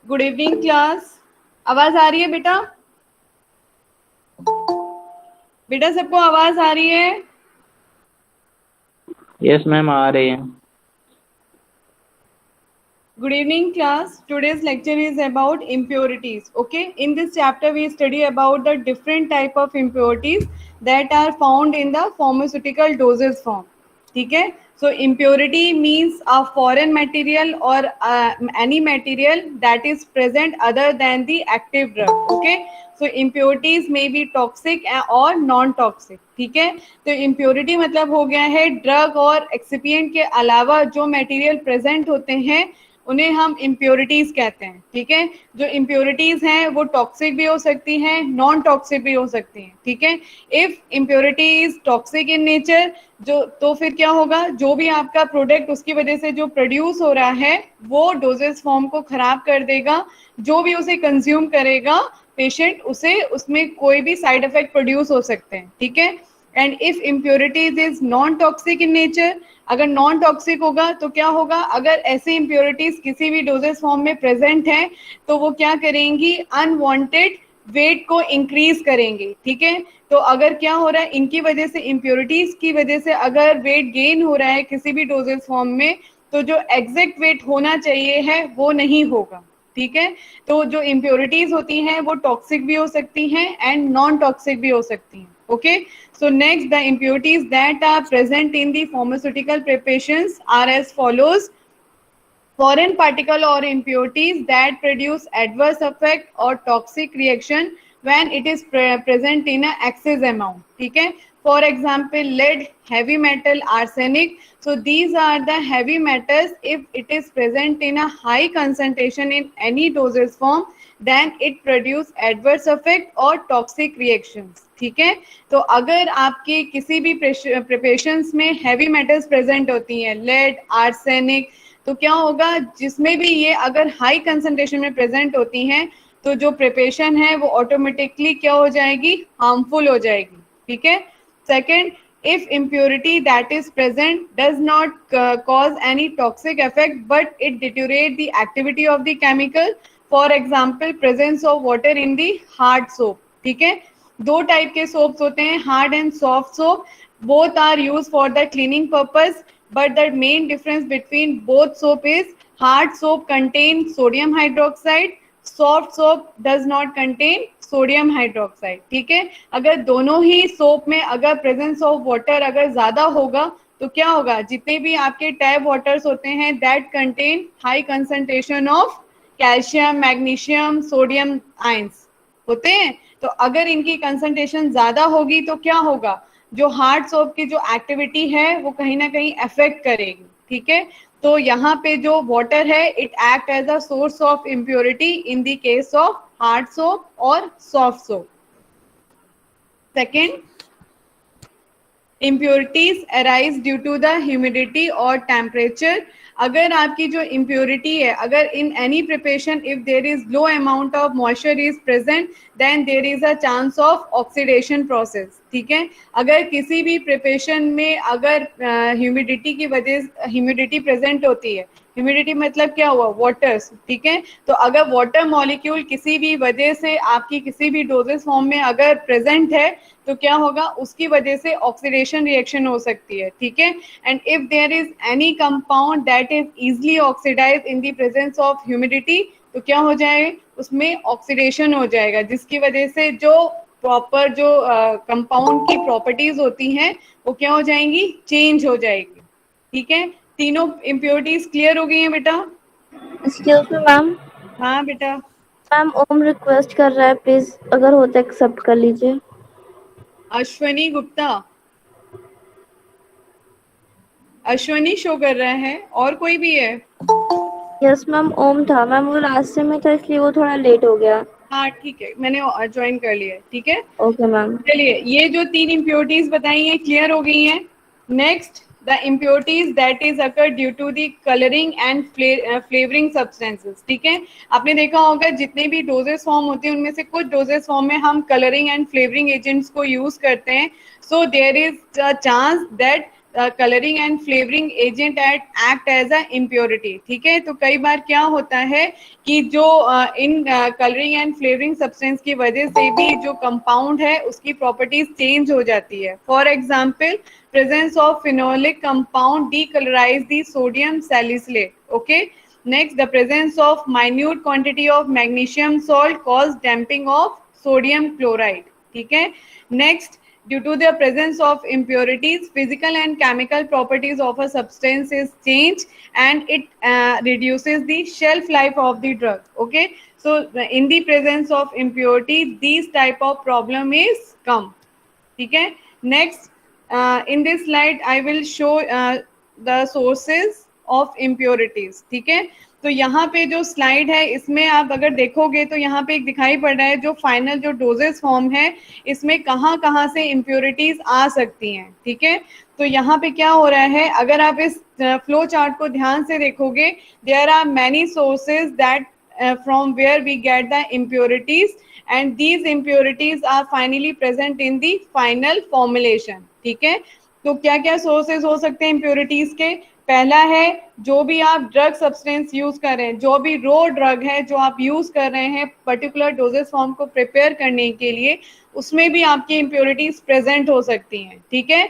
Good evening class. आवाज आ रही है बेटा? बेटा सबको आवाज आ रही है? यस मैम, आ रही है। Good evening class. Today's lecture is about impurities. Okay, in this chapter we study about the different type of impurities that are found in the pharmaceutical dosage form. ठीक है? So impurity means a foreign material or any material that is present other than the active drug. Okay, so impurities may be toxic or non toxic. ठीक है? तो impurity मतलब हो गया है drug और एक्सिपिएंट के अलावा जो मटेरियल प्रेजेंट होते हैं उन्हें हम इम्प्योरिटीज कहते हैं। ठीक है? जो इम्प्योरिटीज हैं वो टॉक्सिक भी हो सकती हैं, नॉन टॉक्सिक भी हो सकती हैं। ठीक है? If impurity is toxic in nature, जो तो फिर क्या होगा, जो भी आपका प्रोडक्ट उसकी वजह से जो प्रोड्यूस हो रहा है वो डोजेस फॉर्म को खराब कर देगा। जो भी उसे कंज्यूम करेगा पेशेंट, उसे उसमें कोई भी साइड इफेक्ट प्रोड्यूस हो सकते हैं। ठीक है? And if impurities is non toxic in nature, अगर नॉन टॉक्सिक होगा तो क्या होगा, अगर ऐसी इम्प्योरिटीज किसी भी डोजेस फॉर्म में प्रेजेंट है तो वो क्या करेंगी, अनवांटेड वेट को इंक्रीज करेंगे। ठीक है? तो अगर क्या हो रहा है, इनकी वजह से, इम्प्योरिटीज की वजह से अगर वेट गेन हो रहा है किसी भी डोजेस फॉर्म में, तो जो एग्जैक्ट वेट होना चाहिए है वो नहीं होगा। ठीक है? तो जो इम्प्योरिटीज होती हैं वो टॉक्सिक भी हो सकती हैं एंड नॉन टॉक्सिक भी हो सकती हैं। Okay, so next the impurities that are present in the pharmaceutical preparations are as follows: foreign particle or impurities that produce adverse effect or toxic reaction when it is present in a excess amount. ठीक है? For example, lead, heavy metal, arsenic. So these are the heavy metals. If it is present in a high concentration in any dosage form, then it produce adverse effect or toxic reactions. ठीक है? तो अगर आपके किसी भी preparations में heavy metals present होती हैं, लेड, आर्सेनिक, तो क्या होगा, जिसमें भी ये अगर हाई कंसंट्रेशन में प्रेजेंट होती हैं तो जो प्रिपरेशन है वो ऑटोमेटिकली क्या हो जाएगी, हार्मफुल हो जाएगी। ठीक है? Second, if impurity that is present does not cause any toxic effect but it deteriorate the activity of the chemical, for example presence of water in the hard soap. ठीक है? दो टाइप के soaps होते हैं, hard and soft soap. Both are use for the cleaning purpose, but the main difference between both soap is hard soap contains sodium hydroxide, soft soap does not contain sodium hydroxide. ठीक है? अगर दोनों ही soap में अगर presence of water अगर ज्यादा होगा तो क्या होगा, जितने भी आपके टैप वाटर्स होते हैं that contain high concentration of calcium, magnesium, sodium ions होते हैं, तो अगर इनकी कंसंट्रेशन ज्यादा होगी तो क्या होगा, जो हार्ड सोप की जो एक्टिविटी है वो कहीं ना कहीं अफेक्ट करेगी। ठीक है? तो यहाँ पे जो वाटर है it act as a source of impurity in the case of hard soap और soft soap. Second, impurities arise due to the humidity और temperature. अगर आपकी जो impurity है, अगर in any preparation if there is low amount of moisture is present then there is a chance of oxidation process. ठीक है? अगर किसी भी preparation में अगर humidity की वजह, humidity present होती है, ह्यूमिडिटी मतलब क्या हुआ, वाटर्स। ठीक है? तो अगर वाटर मॉलिक्यूल किसी भी वजह से आपकी किसी भी डोजेस फॉर्म में अगर प्रेजेंट है तो क्या होगा, उसकी वजह से ऑक्सीडेशन रिएक्शन हो सकती है। ठीक है? And if there is any compound that is easily oxidise in the presence of humidity, तो क्या हो जाएगा, उसमें ऑक्सीडेशन हो जाएगा, जिसकी वजह से जो प्रॉपर जो कंपाउंड की प्रॉपर्टीज होती हैं वो क्या हो जाएंगी, चेंज हो जाएगी। ठीक है? तीनों इम्प्योरिटीज क्लियर हो गई हैं बेटा? Excuse me ma'am. हाँ बेटा। मैम ओम रिक्वेस्ट कर रहा है, प्लीज अगर हो तो एक्सेप्ट कर लीजिए। अश्वनी गुप्ता, अश्वनी शो कर रहा है, और कोई भी है? यस मैम, ओम था मैम, वो रास्ते में था इसलिए वो थोड़ा लेट हो गया। हाँ ठीक है, मैंने ज्वाइन कर लिया। ठीक है? Okay ma'am. चलिए, ये जो तीन इम्प्योरिटीज बताई हैं क्लियर हो गई हैं। Next, the impurities that is occur due to the colouring and flavouring substances. ठीक है? आपने देखा होगा जितने भी डोजेस फॉर्म होते हैं उनमें से कुछ डोजेस फॉर्म में हम कलरिंग एंड फ्लेवरिंग एजेंट्स को यूज करते हैं। So there is a chance that colouring and flavouring agent act as a impurity. ठीक है, तो कई बार क्या होता है कि जो इन कलरिंग एंड फ्लेवरिंग सब्सटेंस की वजह से भी जो कंपाउंड है उसकी प्रॉपर्टीज चेंज हो जाती है। For example, presence of phenolic compound decolorize the sodium salicylate. Okay, next, the presence of minute quantity of magnesium salt cause damping of sodium chloride. ठीक है, next, due to the presence of impurities, physical and chemical properties of a substance is changed and it reduces the shelf life of the drug. Okay, so in the presence of impurity, these type of problem is come. ठीक है, next, in this slide I will show the sources of impurities. ठीक है, तो यहाँ पे जो slide है इसमें आप अगर देखोगे तो यहाँ पे एक दिखाई पड़ रहा है जो फाइनल जो डोजेस फॉर्म है इसमें कहाँ कहाँ से इम्प्योरिटीज आ सकती हैं। ठीक है, तो यहाँ पे क्या हो रहा है, अगर आप इस फ्लो चार्ट को ध्यान से देखोगे, there are many sources that from where we get the impurities and these impurities are finally present in the final formulation. ठीक है, तो क्या क्या सोर्सेज हो सकते हैं impurities के? पहला है, जो भी आप ड्रग सब्सटेंस यूज कर रहे हैं, जो भी रो ड्रग है जो आप यूज कर रहे हैं पर्टिकुलर डोजेस फॉर्म को प्रिपेयर करने के लिए, उसमें भी आपकी impurities प्रेजेंट हो सकती हैं। ठीक है,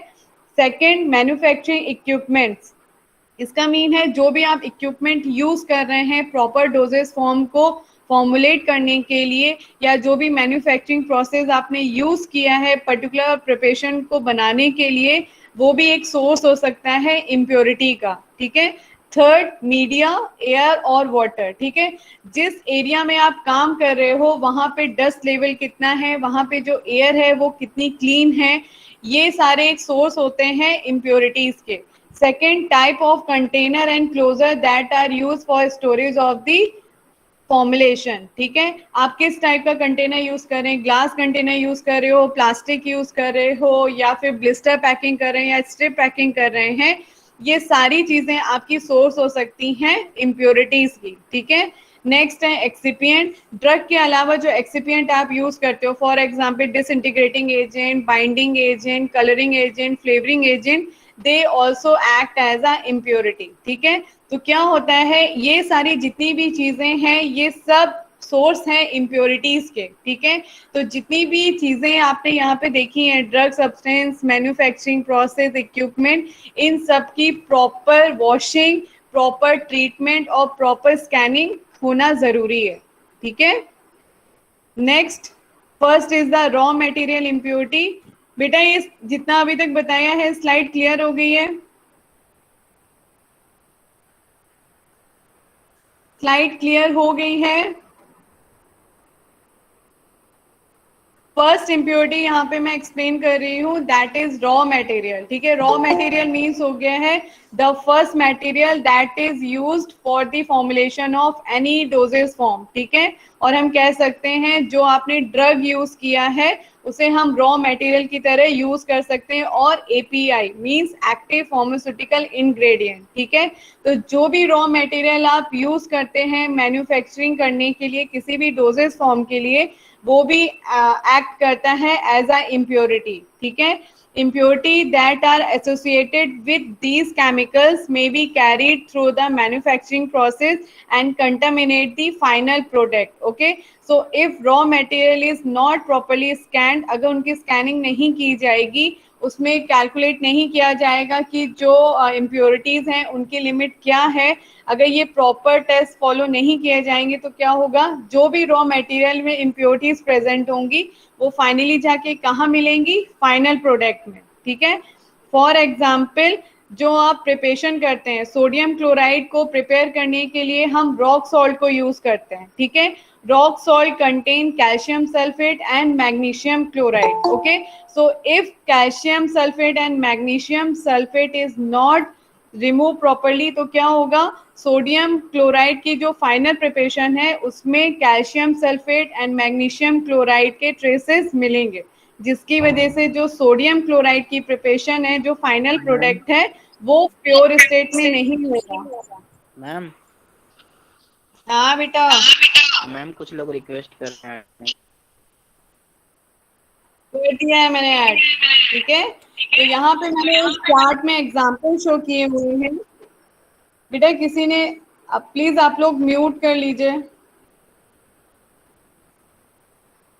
सेकेंड, मैन्युफैक्चरिंग इक्विपमेंट्स। इसका मीन है जो भी आप इक्विपमेंट यूज कर रहे हैं प्रॉपर डोजेस फॉर्म को फॉर्मुलेट करने के लिए, या जो भी मैन्युफैक्चरिंग प्रोसेस आपने यूज किया है पर्टिकुलर प्रिपरेशन को बनाने के लिए, वो भी एक सोर्स हो सकता है इम्प्योरिटी का। ठीक है, थर्ड, मीडिया, एयर और वाटर। ठीक है, जिस एरिया में आप काम कर रहे हो वहां पे डस्ट लेवल कितना है, वहां पे जो एयर है वो कितनी क्लीन है, ये सारे एक सोर्स होते हैं इम्प्योरिटीज के। Second, type of container and closure that are used for storage of the formulation. ठीक है, आप किस टाइप का कंटेनर यूज कर रहे हैं, ग्लास कंटेनर यूज कर रहे हो, प्लास्टिक यूज कर रहे हो, या फिर ब्लिस्टर पैकिंग कर रहे हैं या स्ट्रिप पैकिंग कर रहे हैं, ये सारी चीजें आपकी सोर्स हो सकती हैं इम्प्योरिटीज की। ठीक है, नेक्स्ट है एक्सिपिएंट। ड्रग के अलावा जो एक्सिपिएंट आप यूज करते हो, for example disintegrating agent, binding agent, colouring agent, flavouring agent, they also act as a impurity. ठीक है, तो क्या होता है, ये सारी जितनी भी चीजें हैं ये सब सोर्स हैं इम्प्योरिटीज के। ठीक है, तो जितनी भी चीजें आपने यहाँ पे देखी हैं, drug substance, manufacturing process, equipment, इन सब की प्रॉपर वॉशिंग, प्रॉपर ट्रीटमेंट और प्रॉपर स्कैनिंग होना जरूरी है। ठीक है, next, first is the raw material impurity. बेटा ये जितना अभी तक बताया है स्लाइड क्लियर हो गई है? स्लाइड क्लियर हो गई है? फर्स्ट इम्प्योरिटी यहाँ पे मैं एक्सप्लेन कर रही हूँ, दैट इज रॉ मटेरियल। ठीक है, रॉ मटेरियल मीन्स हो गया है the first material that is used for the formulation of any doses form. ठीक है, और हम कह सकते हैं जो आपने ड्रग यूज किया है उसे हम रॉ मटेरियल की तरह यूज कर सकते हैं, और API means active pharmaceutical ingredient. ठीक है, तो जो भी रॉ मटेरियल आप यूज करते हैं मैन्युफैक्चरिंग करने के लिए किसी भी डोजेस फॉर्म के लिए, वो भी एक्ट करता है एज अ इम्प्योरिटी। ठीक है, impurity that are associated with these chemicals may be carried through the manufacturing process and contaminate the final product. Okay, so if raw material is not properly scanned, अगर उनकी scanning नहीं की जाएगी, उसमें calculate नहीं किया जाएगा कि जो इम्प्योरिटीज हैं उनकी लिमिट क्या है, अगर ये प्रॉपर टेस्ट फॉलो नहीं किए जाएंगे तो क्या होगा, जो भी रॉ मटेरियल में इम्प्योरिटीज प्रेजेंट होंगी वो फाइनली जाके कहाँ मिलेंगी, फाइनल प्रोडक्ट में। ठीक है, फॉर एग्जाम्पल जो आप प्रिपरेशन करते हैं, सोडियम क्लोराइड को प्रिपेयर करने के लिए हम रॉक सॉल्ट को यूज करते हैं। ठीक है, rock salt contain calcium sulfate and magnesium chloride. Okay, so if calcium sulfate and magnesium sulfate is not remove properly तो क्या होगा, सोडियम क्लोराइड की जो फाइनल प्रिपरेशन है उसमें calcium sulphate and magnesium chloride के ट्रेसेस मिलेंगे, जिसकी वजह से जो सोडियम क्लोराइड की प्रिपरेशन है, जो फाइनल प्रोडक्ट है, वो प्योर स्टेट में नहीं होगा। मैम, हाँ बेटा, मैम कुछ लोग रिक्वेस्ट कर रहे हैं। कर दिया है मैंने ऐड। ठीक है, तो यहाँ पे मैंने इस चार्ट में एग्जाम्पल शो किए हुए हैं। बेटा किसी ने प्लीज आप लोग म्यूट कर लीजिए,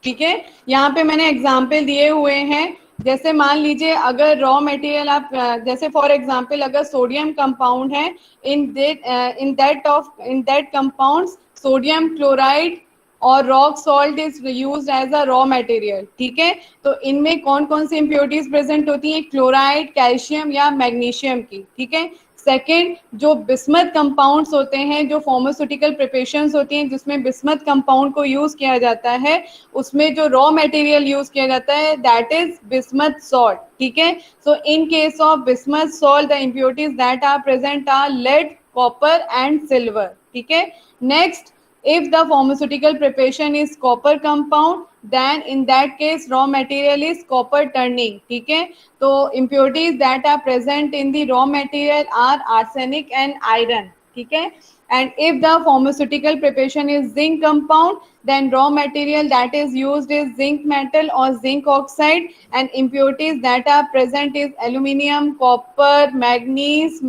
ठीक है। यहाँ पे मैंने एग्जाम्पल दिए हुए हैं। जैसे मान लीजिए अगर रॉ मटेरियल आप जैसे फॉर एग्जाम्पल अगर सोडियम कंपाउंड है, in that compound sodium chloride और rock salt is used as a raw material, ठीक है। तो इनमें कौन कौन सी इम्प्योरिटीज प्रेजेंट होती हैं? क्लोराइड, कैल्शियम या मैग्नीशियम की, ठीक है। सेकेंड, जो बिस्मथ कंपाउंड्स होते हैं, जो फार्मास्यूटिकल प्रिपरेशंस होती हैं जिसमें बिस्मथ कंपाउंड को यूज किया जाता है, उसमें जो रॉ मटेरियल यूज किया जाता है दैट इज बिस्मथ सॉल्ट, ठीक है। So in case of bismuth salt the impurities that are present are lead, copper and silver, ठीक है। Next, if the pharmaceutical preparation is copper compound, then in that case raw material is copper turning, ठीक है। तो impurities that are present in the raw material are arsenic and iron, ठीक है। and if the pharmaceutical preparation is zinc compound, then raw material that is used is zinc metal or zinc oxide, and impurities that are present is aluminium, copper, manganese,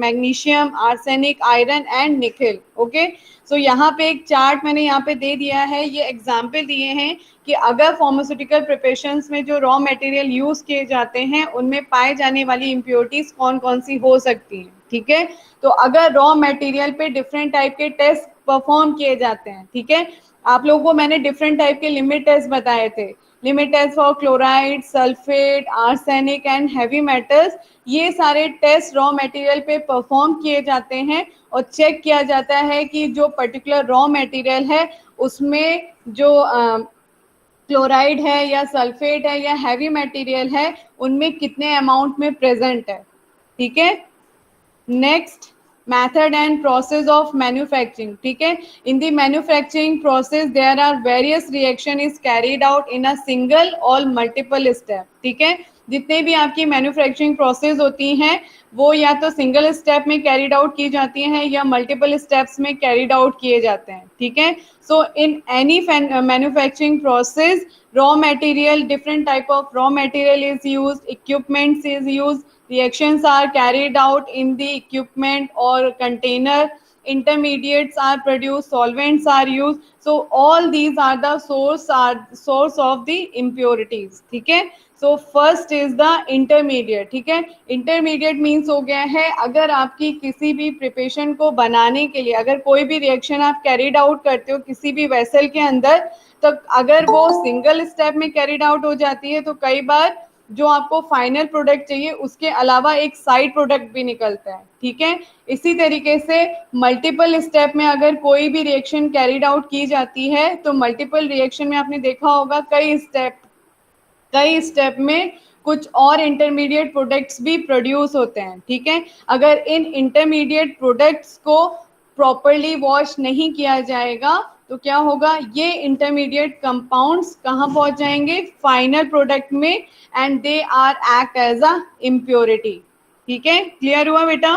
magnesium, arsenic, iron and nickel, okay। सो यहाँ पे एक chart मैंने यहाँ पे दे दिया है, ये example दिए हैं कि अगर फार्मास्यूटिकल प्रिपरेशंस में जो रॉ मटेरियल यूज किए जाते हैं उनमें पाए जाने वाली इम्प्योरिटीज कौन कौन सी हो सकती हैं, ठीक है। तो अगर रॉ मटेरियल पे डिफरेंट टाइप के टेस्ट परफॉर्म किए जाते हैं, ठीक है। आप लोगों को मैंने डिफरेंट टाइप के लिमिट टेस्ट बताए थे, limit test for chloride, sulphate, arsenic and heavy metals. ये सारे टेस्ट रॉ मटेरियल पे परफॉर्म किए जाते हैं और चेक किया जाता है कि जो पर्टिकुलर रॉ मटेरियल है उसमें जो क्लोराइड है या सल्फेट है या हैवी मटेरियल है उनमें कितने अमाउंट में प्रेजेंट है, ठीक है। Next, method and process of manufacturing, ठीक है। in the manufacturing process there are various reaction is carried out in a single or multiple step, ठीक है। जितने भी आपकी मैन्युफैक्चरिंग प्रोसेस होती हैं वो या तो सिंगल स्टेप में कैरिड आउट की जाती हैं या मल्टीपल स्टेप्स में कैरिड आउट किए जाते हैं, ठीक है। So in any manufacturing process raw material, different type of raw material is used, equipments is used, reactions are carried out in the equipment or container, intermediates are produced, solvents are used, so all these are the source of the impurities, ठीक है। so first is the intermediate, ठीक है। intermediate means हो गया है अगर आपकी किसी भी प्रिपरेशन को बनाने के लिए अगर कोई भी रिएक्शन आप कैरिड आउट करते हो किसी भी वेसल के अंदर, तो अगर वो सिंगल स्टेप में कैरिड आउट हो जाती है तो कई बार जो आपको फाइनल प्रोडक्ट चाहिए उसके अलावा एक साइड प्रोडक्ट भी निकलता है, ठीक है। इसी तरीके से मल्टीपल स्टेप में अगर कोई भी रिएक्शन कैरिड आउट की जाती है तो मल्टीपल रिएक्शन में आपने देखा होगा कई स्टेप में कुछ और इंटरमीडिएट प्रोडक्ट्स भी प्रोड्यूस होते हैं, ठीक है। अगर इन इंटरमीडिएट प्रोडक्ट्स को प्रॉपरली वॉश नहीं किया जाएगा तो क्या होगा, ये इंटरमीडिएट कंपाउंड्स कहाँ पहुंच जाएंगे, फाइनल प्रोडक्ट में, and they are act as a impurity, ठीक है। क्लियर हुआ बेटा?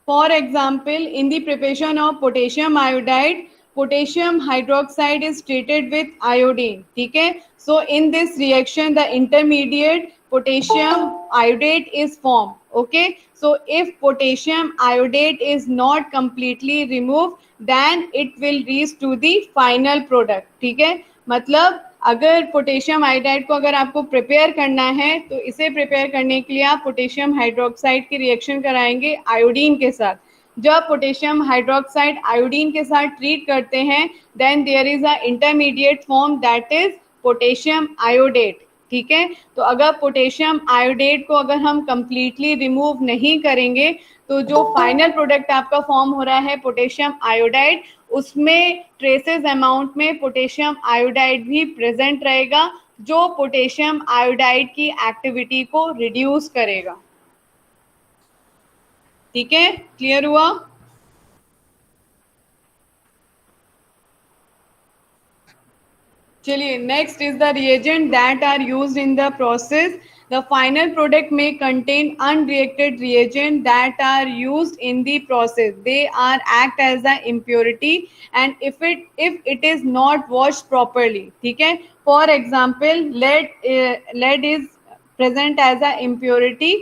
For example in the preparation of potassium iodide, potassium hydroxide is treated with iodine, ठीक है। So in this reaction the intermediate potassium iodate is formed, okay। so if potassium iodate is not completely removed then it will reach to the final product, ठीक है। मतलब अगर potassium iodide को अगर आपको prepare करना है तो इसे प्रिपेयर करने के लिए आप पोटेशियम हाइड्रोक्साइड की रिएक्शन कराएंगे आयोडीन के साथ। जब पोटेशियम हाइड्रोक्साइड आयोडीन के साथ ट्रीट करते हैं then there is a intermediate form that is potassium iodate, ठीक है। तो अगर पोटेशियम आयोडेट को अगर हम कंप्लीटली रिमूव नहीं करेंगे तो जो फाइनल प्रोडक्ट आपका फॉर्म हो रहा है पोटेशियम आयोडाइड, उसमें ट्रेसेस अमाउंट में पोटेशियम आयोडाइड भी प्रेजेंट रहेगा जो पोटेशियम आयोडाइड की एक्टिविटी को रिड्यूस करेगा, ठीक है। क्लियर हुआ? चलिए next is the reagent that are used in the process The final product may contain unreacted reagent that are used in the process. They are act as an impurity and if it is not washed properly. ठीक है. For example, lead is present as an impurity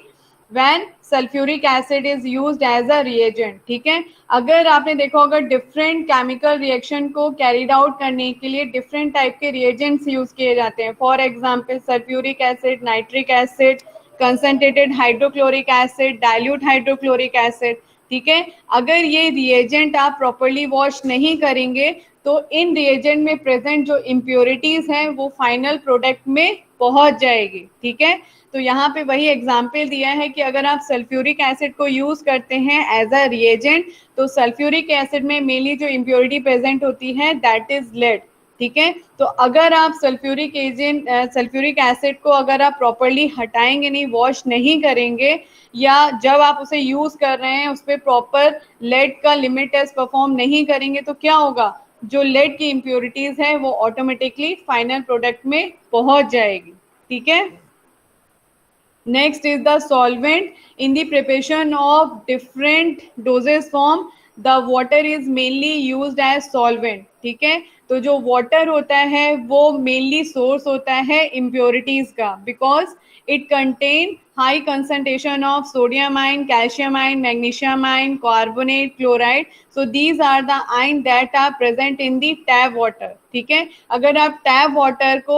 when sulphuric acid is used as a reagent. ठीक है. अगर आपने देखा होगा different chemical reaction को carried out करने के लिए डिफरेंट टाइप के रिएजेंट्स यूज किए जाते हैं. For example sulphuric acid, nitric acid, concentrated hydrochloric acid, dilute hydrochloric acid. ठीक है. अगर ये रिएजेंट आप प्रॉपर्ली वॉश नहीं करेंगे तो इन रिएजेंट में प्रेजेंट जो इम्प्योरिटीज हैं वो फाइनल प्रोडक्ट में पहुंच जाएगी. ठीक है. तो यहाँ पे वही एग्जाम्पल दिया है कि अगर आप सल्फ्यूरिक एसिड को यूज करते हैं एज अ रिएजेंट तो सल्फ्यूरिक एसिड में मेनली जो इम्प्योरिटी प्रेजेंट होती है दैट इज लेड. ठीक है. तो अगर आप सल्फ्यूरिक एसिड को अगर आप प्रॉपरली हटाएंगे नहीं, वॉश नहीं करेंगे या जब आप उसे यूज कर रहे हैं उस पर प्रॉपर लेड का लिमिट टेस्ट परफॉर्म नहीं करेंगे तो क्या होगा, जो लेड की इम्प्योरिटीज है वो ऑटोमेटिकली फाइनल प्रोडक्ट में पहुंच जाएगी. ठीक है. Next is the solvent. In the preparation of different dosage form, the water is mainly used as solvent. ठीक है. तो जो water होता है वो mainly source होता है impurities का, because it contain high concentration of sodium ion, calcium ion, magnesium ion, carbonate, chloride. So these are the ion that are present in the tap water. ठीक है. अगर आप टैप वाटर को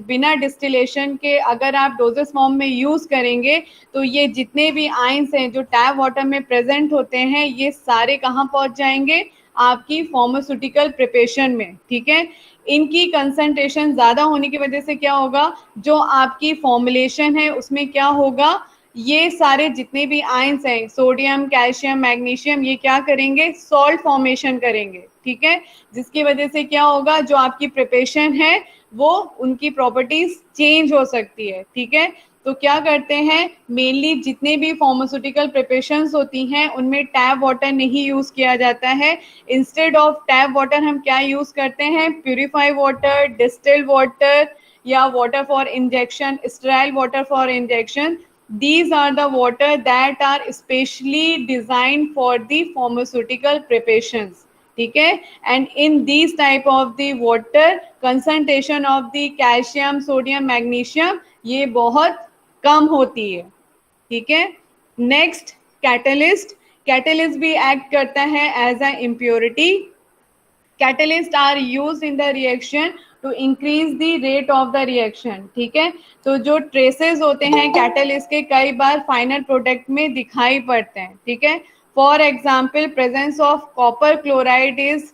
बिना distillation के अगर आप डोजेस फॉर्म में यूज करेंगे तो ये जितने भी आयंस हैं जो टैप वाटर में प्रेजेंट होते हैं ये सारे कहाँ पहुंच जाएंगे, आपकी फार्मास्यूटिकल प्रिपरेशन में. ठीक है. इनकी कंसंट्रेशन ज्यादा होने की वजह से क्या होगा, जो आपकी फॉर्मुलेशन है उसमें क्या होगा, ये सारे जितने भी आयंस हैं सोडियम, कैल्शियम, मैग्नीशियम, ये क्या करेंगे, सॉल्ट फॉर्मेशन करेंगे. ठीक है. जिसकी वजह से क्या होगा, जो आपकी प्रिपरेशन है वो उनकी प्रॉपर्टीज चेंज हो सकती है. ठीक है. तो क्या करते हैं, मेनली जितने भी फार्मास्यूटिकल प्रिपरेशंस होती हैं उनमें टैप वाटर नहीं यूज किया जाता है. इंस्टेड ऑफ टैप वाटर हम क्या यूज करते हैं, प्यूरिफाई वाटर, डिस्टिल्ड वाटर या water for injection, sterile water for injection. These are the water that are specially designed for the pharmaceutical preparations. ठीक है. And in these type of the water concentration of the calcium, sodium, magnesium ये बहुत कम होती है. ठीक है. Next catalyst. Catalyst भी act करता है as a impurity. Catalyst are use in the reaction to increase the rate of the reaction. ठीक है. तो जो ट्रेसेस होते हैं कैटलिस्ट के कई बार फाइनल प्रोडक्ट में दिखाई पड़ते हैं. ठीक है. For example presence of copper chloride is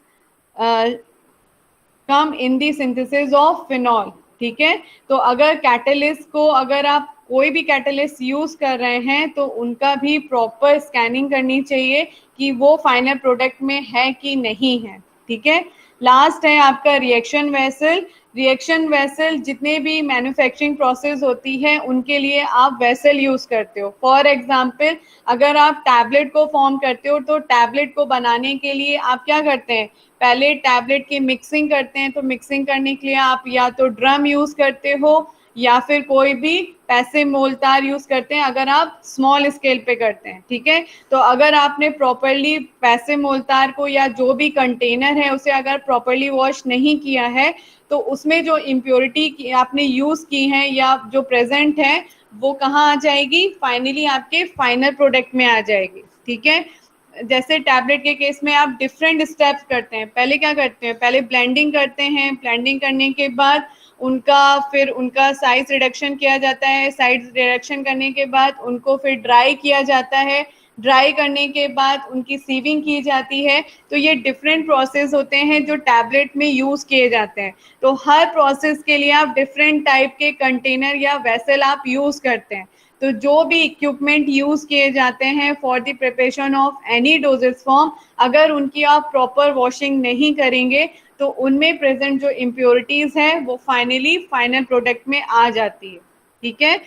come in the synthesis of phenol. ठीक है. तो अगर कैटलिस्ट को अगर आप कोई भी कैटलिस्ट यूज कर रहे हैं तो उनका भी प्रॉपर स्कैनिंग करनी चाहिए कि वो फाइनल प्रोडक्ट में है कि नहीं है. ठीक है. लास्ट है आपका रिएक्शन वेसल. रिएक्शन वेसल जितने भी मैन्युफैक्चरिंग प्रोसेस होती है उनके लिए आप वेसल यूज करते हो. फॉर एग्जांपल अगर आप टैबलेट को फॉर्म करते हो तो टैबलेट को बनाने के लिए आप क्या करते हैं, पहले टैबलेट की मिक्सिंग करते हैं. तो मिक्सिंग करने के लिए आप या तो ड्रम यूज करते हो या फिर कोई भी पैसे मोलतार यूज करते हैं अगर आप स्मॉल स्केल पे करते हैं. ठीक है. तो अगर आपने प्रॉपरली पैसे मोलतार को या जो भी कंटेनर है उसे अगर प्रॉपरली वॉश नहीं किया है तो उसमें जो इम्प्योरिटी आपने यूज की है या जो प्रेजेंट है वो कहाँ आ जाएगी, फाइनली आपके फाइनल प्रोडक्ट में आ जाएगी. ठीक है. जैसे टैबलेट के केस में आप डिफरेंट स्टेप्स करते हैं. पहले क्या करते हैं, पहले ब्लेंडिंग करते हैं. ब्लेंडिंग करने के बाद उनका साइज रिडक्शन किया जाता है. साइज रिडक्शन करने के बाद उनको फिर ड्राई किया जाता है. ड्राई करने के बाद उनकी सीविंग की जाती है. तो ये डिफरेंट प्रोसेस होते हैं जो टैबलेट में यूज किए जाते हैं. तो हर प्रोसेस के लिए आप डिफरेंट टाइप के कंटेनर या वेसल आप यूज करते हैं. तो जो भी इक्विपमेंट यूज किए जाते हैं for the preparation of any dosage form, अगर उनकी आप प्रॉपर वॉशिंग नहीं करेंगे तो उनमें प्रेजेंट जो इम्प्योरिटीज है वो फाइनली फाइनल प्रोडक्ट में आ जाती है. ठीक है.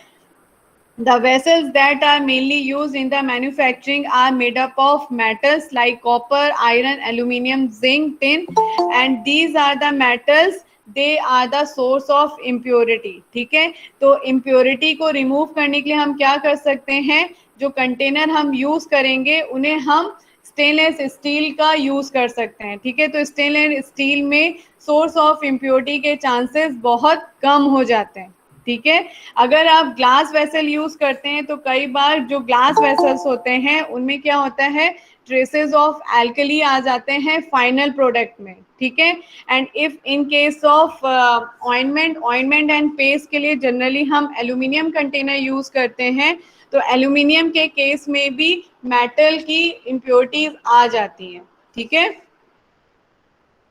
The vessels that are mainly used in the manufacturing are made up of metals like copper, iron, aluminium, zinc, tin, and these are the metals they are the source of impurity. ठीक है, तो impurity को remove करने के लिए हम क्या कर सकते हैं, जो कंटेनर हम यूज करेंगे उन्हें हम स्टेनलेस स्टील का यूज कर सकते हैं। ठीक है, तो स्टेनलेस स्टील में सोर्स ऑफ इम्प्योरिटी के चांसेस बहुत कम हो जाते हैं। ठीक है, अगर आप ग्लास वेसल यूज करते हैं तो कई बार जो ग्लास वेसल्स होते हैं उनमें क्या होता है, ट्रेसेस ऑफ एल्कली आ जाते हैं फाइनल प्रोडक्ट में। ठीक है, and if in case of ointment and paste के लिए जनरली हम एल्यूमिनियम कंटेनर यूज करते हैं, तो एल्यूमिनियम के केस में भी मेटल की इम्प्योरिटीज आ जाती हैं। ठीक है,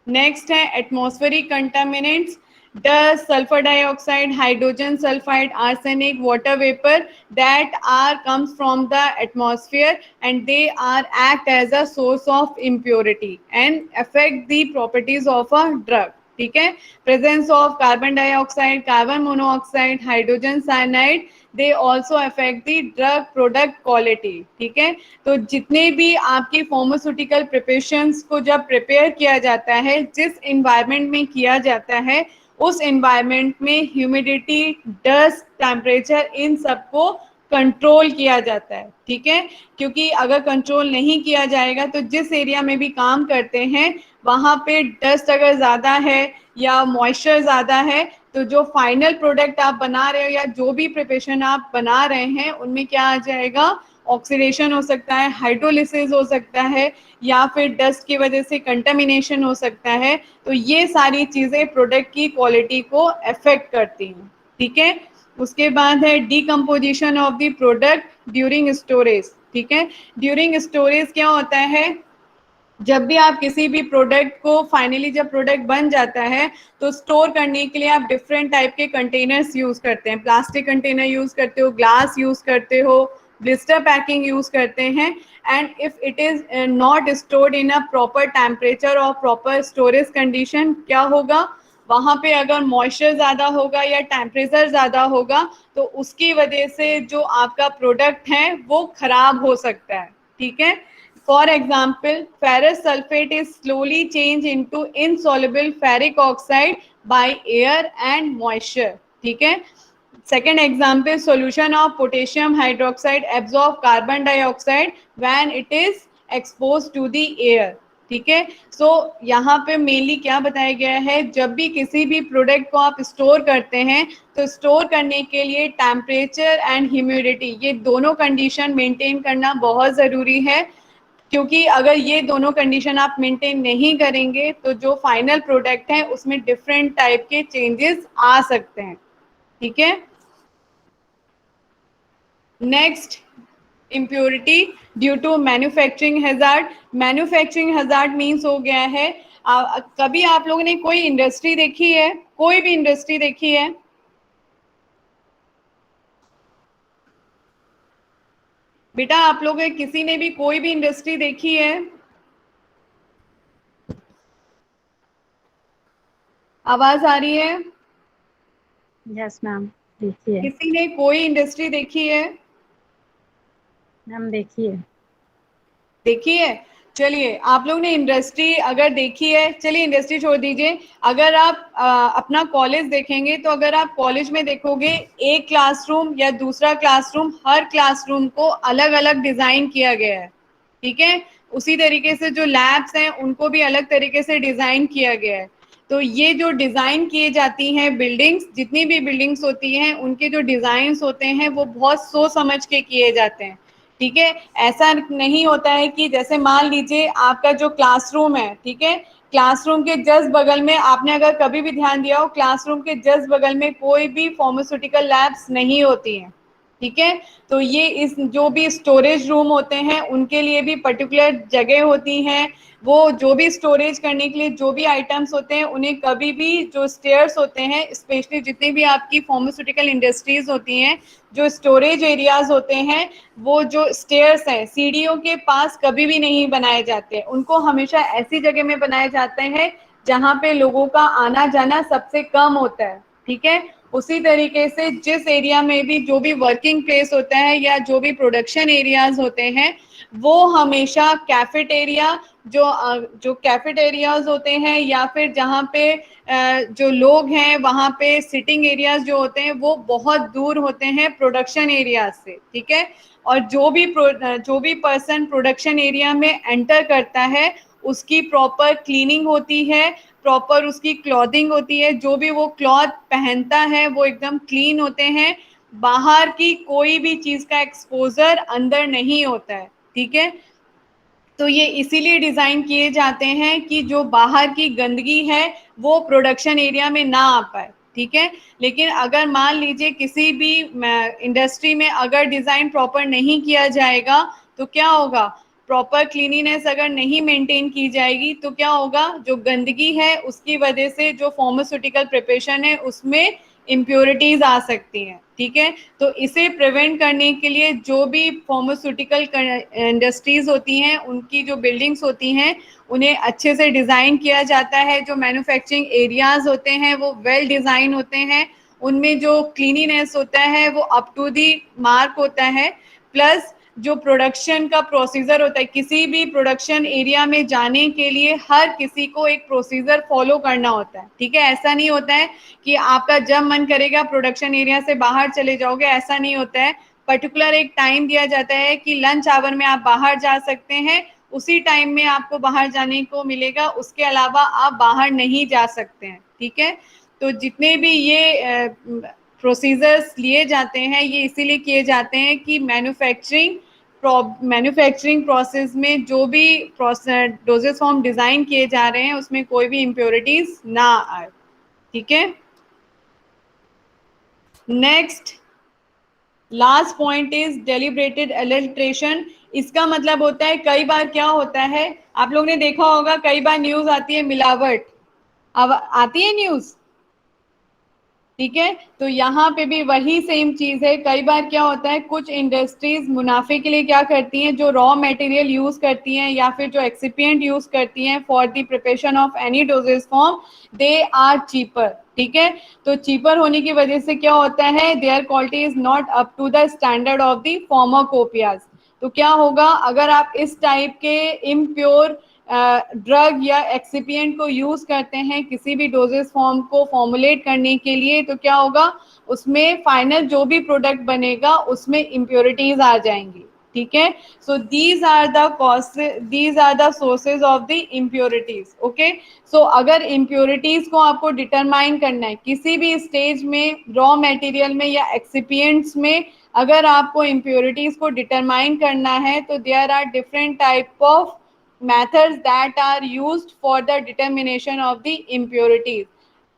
नेक्स्ट है atmospheric contaminants, dust, sulfur dioxide, hydrogen sulfide, arsenic, water vapor that are comes from the atmosphere, and they are act as a source of impurity and affect the properties of a drug. ठीक है, presence of carbon dioxide, carbon monoxide, hydrogen cyanide, they also affect the drug product quality. ठीक है, तो जितने भी आपकी pharmaceutical preparations को जब प्रिपेयर किया जाता है, जिस इन्वायरमेंट में किया जाता है, उस एनवायरनमेंट में ह्यूमिडिटी, डस्ट, टेम्परेचर, इन सबको कंट्रोल किया जाता है। ठीक है, क्योंकि अगर कंट्रोल नहीं किया जाएगा तो जिस एरिया में भी काम करते हैं वहाँ पे डस्ट अगर ज़्यादा है या मॉइस्चर ज़्यादा है, तो जो फाइनल प्रोडक्ट आप बना रहे हो या जो भी प्रिपरेशन आप बना रहे हैं उनमें क्या आ जाएगा, ऑक्सीडेशन हो सकता है, हाइड्रोलिसिस हो सकता है, या फिर डस्ट की वजह से कंटामिनेशन हो सकता है। तो ये सारी चीज़ें प्रोडक्ट की क्वालिटी को अफेक्ट करती हैं। ठीक है, उसके बाद है decomposition of the product during storage. ठीक है, ड्यूरिंग स्टोरेज क्या होता है, जब भी आप किसी भी प्रोडक्ट को फाइनली जब प्रोडक्ट बन जाता है तो स्टोर करने के लिए आप डिफरेंट टाइप के कंटेनर्स यूज करते हैं, प्लास्टिक कंटेनर यूज करते हो, ग्लास यूज करते हो, ब्लिस्टर पैकिंग यूज करते हैं। And if it is not stored in a proper temperature और प्रॉपर स्टोरेज कंडीशन, क्या होगा, वहाँ पे अगर मॉइस्चर ज़्यादा होगा या टेम्परेचर ज़्यादा होगा तो उसकी वजह से जो आपका प्रोडक्ट है वो खराब हो सकता है। ठीक है, for example, ferrous sulfate is slowly changed into insoluble ferric oxide by air and moisture. ठीक है, second example, solution of potassium hydroxide absorb carbon dioxide when it is exposed to the air. ठीक है, सो यहाँ पे mainly क्या बताया गया है, जब भी किसी भी प्रोडक्ट को आप स्टोर करते हैं तो स्टोर करने के लिए टेम्परेचर एंड ह्यूमिडिटी, ये दोनों कंडीशन मेंटेन करना बहुत ज़रूरी है, क्योंकि अगर ये दोनों कंडीशन आप मेंटेन नहीं करेंगे तो जो फाइनल प्रोडक्ट है उसमें डिफरेंट टाइप के चेंजेस आ सकते हैं। ठीक है, next, impurity due to manufacturing hazard. Manufacturing hazard means हो गया है, कभी आप लोगों ने कोई इंडस्ट्री देखी है, कोई भी इंडस्ट्री देखी है, बेटा आप लोग किसी ने भी कोई भी इंडस्ट्री देखी है? आवाज आ रही है? यस मैम, देखिए किसी ने कोई इंडस्ट्री देखी है? मैम, देखिए देखी है, चलिए आप लोग ने इंडस्ट्री अगर देखी है, चलिए इंडस्ट्री छोड़ दीजिए, अगर आप अपना कॉलेज देखेंगे तो अगर आप कॉलेज में देखोगे एक क्लासरूम या दूसरा क्लासरूम, हर क्लासरूम को अलग अलग डिजाइन किया गया है। ठीक है, उसी तरीके से जो लैब्स हैं उनको भी अलग तरीके से डिजाइन किया गया है। तो ये जो डिजाइन किए जाती हैं बिल्डिंग्स, जितनी भी बिल्डिंग्स होती हैं उनके जो डिजाइन होते हैं वो बहुत सोच समझ के किए जाते हैं। ठीक है, ऐसा नहीं होता है कि जैसे मान लीजिए आपका जो क्लासरूम है, ठीक है, क्लासरूम के जस्ट बगल में, आपने अगर कभी भी ध्यान दिया हो, क्लासरूम के जस्ट बगल में कोई भी फार्मास्यूटिकल लैब्स नहीं होती हैं। ठीक है, तो ये इस जो भी स्टोरेज रूम होते हैं उनके लिए भी पर्टिकुलर जगह होती हैं, वो जो भी स्टोरेज करने के लिए जो भी आइटम्स होते हैं उन्हें कभी भी, जो स्टेयर्स होते हैं, स्पेशली जितनी भी आपकी फार्मास्यूटिकल इंडस्ट्रीज होती हैं, जो स्टोरेज एरियाज होते हैं, वो जो स्टेयर्स हैं सीढ़ियों के पास कभी भी नहीं बनाए जाते, उनको हमेशा ऐसी जगह में बनाए जाते हैं जहाँ पे लोगों का आना जाना सबसे कम होता है। ठीक है, उसी तरीके से जिस एरिया में भी जो भी वर्किंग प्लेस होता है या जो भी प्रोडक्शन एरियाज होते हैं वो हमेशा कैफेटेरिया जो कैफेटेरियाज होते हैं या फिर जहाँ पे जो लोग हैं वहाँ पे सिटिंग एरियाज जो होते हैं वो बहुत दूर होते हैं प्रोडक्शन एरियाज से, ठीक है। और जो भी पर्सन प्रोडक्शन एरिया में एंटर करता है उसकी प्रॉपर क्लीनिंग होती है, प्रॉपर उसकी क्लॉथिंग होती है, जो भी वो क्लॉथ पहनता है वो एकदम क्लीन होते हैं, बाहर की कोई भी चीज का एक्सपोजर अंदर नहीं होता है, ठीक है। तो ये इसीलिए डिजाइन किए जाते हैं कि जो बाहर की गंदगी है वो प्रोडक्शन एरिया में ना आ पाए, ठीक है। लेकिन अगर मान लीजिए किसी भी इंडस्ट्री में अगर डिजाइन प्रॉपर नहीं किया जाएगा तो क्या होगा, प्रॉपर क्लीनिनेस अगर नहीं मेंटेन की जाएगी तो क्या होगा, जो गंदगी है उसकी वजह से जो फार्मास्यूटिकल प्रिपरेशन है उसमें इम्प्योरिटीज आ सकती हैं, ठीक है। तो इसे प्रिवेंट करने के लिए जो भी फार्मास्यूटिकल इंडस्ट्रीज होती हैं उनकी जो बिल्डिंग्स होती हैं उन्हें अच्छे से डिज़ाइन किया जाता है, जो मैन्युफैक्चरिंग एरियाज होते हैं वो वेल डिज़ाइन होते हैं, उनमें जो क्लीनिनेस होता है वो अप टू दी मार्क होता है, प्लस जो प्रोडक्शन का प्रोसीजर होता है, किसी भी प्रोडक्शन एरिया में जाने के लिए हर किसी को एक प्रोसीजर फॉलो करना होता है, ठीक है। ऐसा नहीं होता है कि आपका जब मन करेगा प्रोडक्शन एरिया से बाहर चले जाओगे, ऐसा नहीं होता है। पर्टिकुलर एक टाइम दिया जाता है कि लंच आवर में आप बाहर जा सकते हैं, उसी टाइम में आपको बाहर जाने को मिलेगा, उसके अलावा आप बाहर नहीं जा सकते हैं, ठीक है। तो जितने भी ये प्रोसीजर्स लिए जाते हैं ये इसीलिए किए जाते हैं कि मैन्युफैक्चरिंग प्रोसेस में जो भी डोजेस फॉर्म डिजाइन किए जा रहे हैं उसमें कोई भी इम्प्योरिटीज ना आए, ठीक है। Next last point is deliberated adulteration. इसका मतलब होता है कई बार क्या होता है, आप लोग ने देखा होगा कई बार न्यूज आती है मिलावट, अब आती है न्यूज, ठीक है। तो यहाँ पे भी वही सेम चीज है, कई बार क्या होता है कुछ इंडस्ट्रीज मुनाफे के लिए क्या करती हैं, जो रॉ मटेरियल यूज करती हैं या फिर जो एक्सिपिएंट यूज करती हैं for the preparation of any dosage form, they are cheaper, ठीक है। तो चीपर होने की वजह से क्या होता है, their quality is not up to the standard of the pharmacopoeias. तो क्या होगा, अगर आप इस टाइप के इम्प्योर ड्रग या एक्सिपिएंट को यूज करते हैं किसी भी डोजेस फॉर्म को फॉर्मुलेट करने के लिए, तो क्या होगा उसमें फाइनल जो भी प्रोडक्ट बनेगा उसमें इम्प्योरिटीज आ जाएंगी, ठीक है। So these are the sources of the impurities, okay. सो अगर इम्प्योरिटीज को आपको डिटरमाइन करना है किसी भी स्टेज में, रॉ मटेरियल में या एक्सिपिएंट्स में, अगर आपको इम्प्योरिटीज को डिटरमाइन करना है तो there are different type of methods that are used for the determination of the impurities.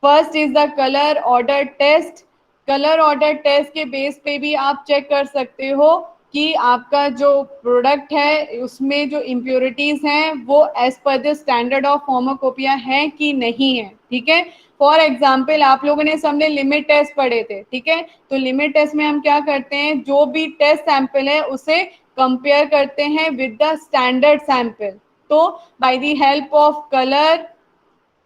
First is the color order test. Colour order test के बेस पे भी आप चेक कर सकते हो कि आपका जो प्रोडक्ट है उसमें जो इम्प्योरिटीज हैं वो as per the standard of pharmacopoeia है कि नहीं है, ठीक है। फॉर एग्जाम्पल आप लोगों ने सबने लिमिट टेस्ट पढ़े थे, ठीक है। तो लिमिट टेस्ट में हम क्या करते हैं, जो भी टेस्ट सैंपल है उसे कंपेयर करते हैं विद द स्टैंडर्ड सैंपल। तो by the help of color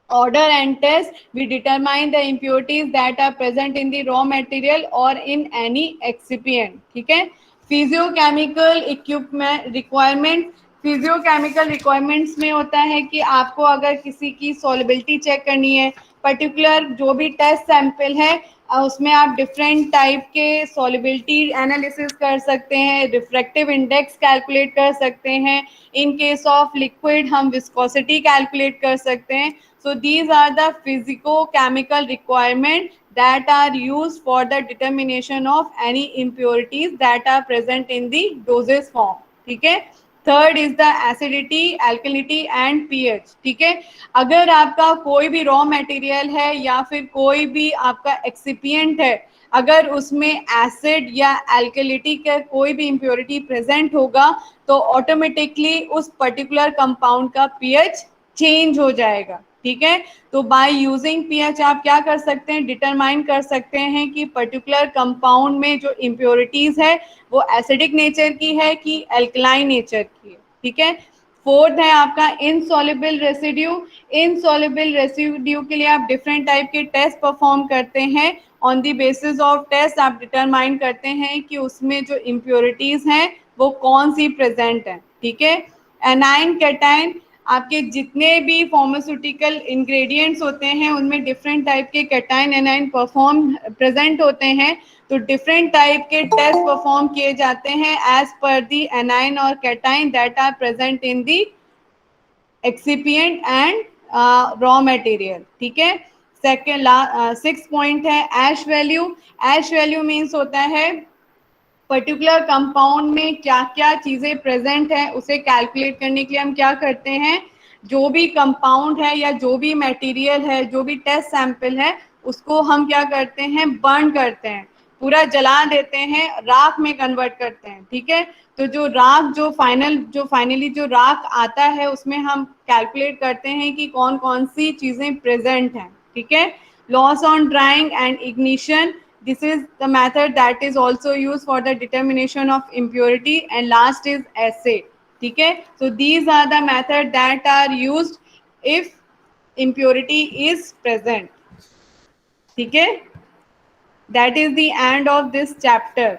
order and test we determine the impurities that are present in the raw material or in any excipient, ठीक है। Physicochemical equipment requirement, physicochemical requirements में होता है कि आपको अगर किसी की सॉल्युबिलिटी चेक करनी है, पर्टिकुलर जो भी टेस्ट सैंपल है उसमें आप डिफरेंट टाइप के सॉल्युबिलिटी एनालिसिस कर सकते हैं, रिफ्रैक्टिव इंडेक्स कैलकुलेट कर सकते हैं, इन केस ऑफ लिक्विड हम विस्कोसिटी कैलकुलेट कर सकते हैं। So these are the physico chemical requirement that are used for the determination of any impurities that are present in the dosage form, ठीक है। Third is the acidity, alkalinity and pH, ठीक है। अगर आपका कोई भी रॉ मटेरियल है या फिर कोई भी आपका एक्सिपिएंट है, अगर उसमें एसिड या एल्कलिटी का कोई भी इम्प्योरिटी प्रेजेंट होगा तो ऑटोमेटिकली उस पर्टिकुलर कंपाउंड का पीएच चेंज हो जाएगा, ठीक है। तो बाय यूजिंग पीएच आप क्या कर सकते हैं, डिटरमाइन कर सकते हैं कि पर्टिकुलर कंपाउंड में जो इम्प्योरिटीज है वो एसिडिक नेचर की है कि एल्कलाइन नेचर की है, ठीक है। फोर्थ है आपका इनसॉल्युबल रेसिड्यू। इनसॉल्युबल रेसिड्यू के लिए आप डिफरेंट टाइप के टेस्ट परफॉर्म करते हैं। On the basis of test आप डिटरमाइन करते हैं कि उसमें जो इम्प्योरिटीज हैं वो कौन सी प्रेजेंट है। ठीक है, एनाइन कैटाइन, आपके जितने भी फार्मास्यूटिकल इंग्रेडिएंट्स होते हैं उनमें डिफरेंट टाइप के कैटाइन एनाइन परफॉर्म प्रेजेंट होते हैं, तो डिफरेंट टाइप के टेस्ट परफॉर्म किए जाते हैं एज पर दी एनाइन और cation that are present in the excipient and raw material. ठीक है, सेकेंड सिक्स पॉइंट है ash value. Ash value means होता है पर्टिकुलर कंपाउंड में क्या क्या चीजें प्रेजेंट है, उसे कैलकुलेट करने के लिए हम क्या करते हैं, जो भी कंपाउंड है या जो भी मटेरियल है, जो भी टेस्ट सैंपल है, उसको हम क्या करते हैं, बर्न करते हैं, पूरा जला देते हैं, राख में कन्वर्ट करते हैं। ठीक है, तो जो राख जो फाइनली जो राख आता है उसमें हम कैलकुलेट करते हैं कि कौन कौन सी चीजें प्रेजेंट हैं। ठीक है, loss on drawing and ignition, this is the method that is also used for the determination of impurity, and last is assay. ठीक है, so these are the method that are used if impurity is present. ठीक है, that is the end of this chapter.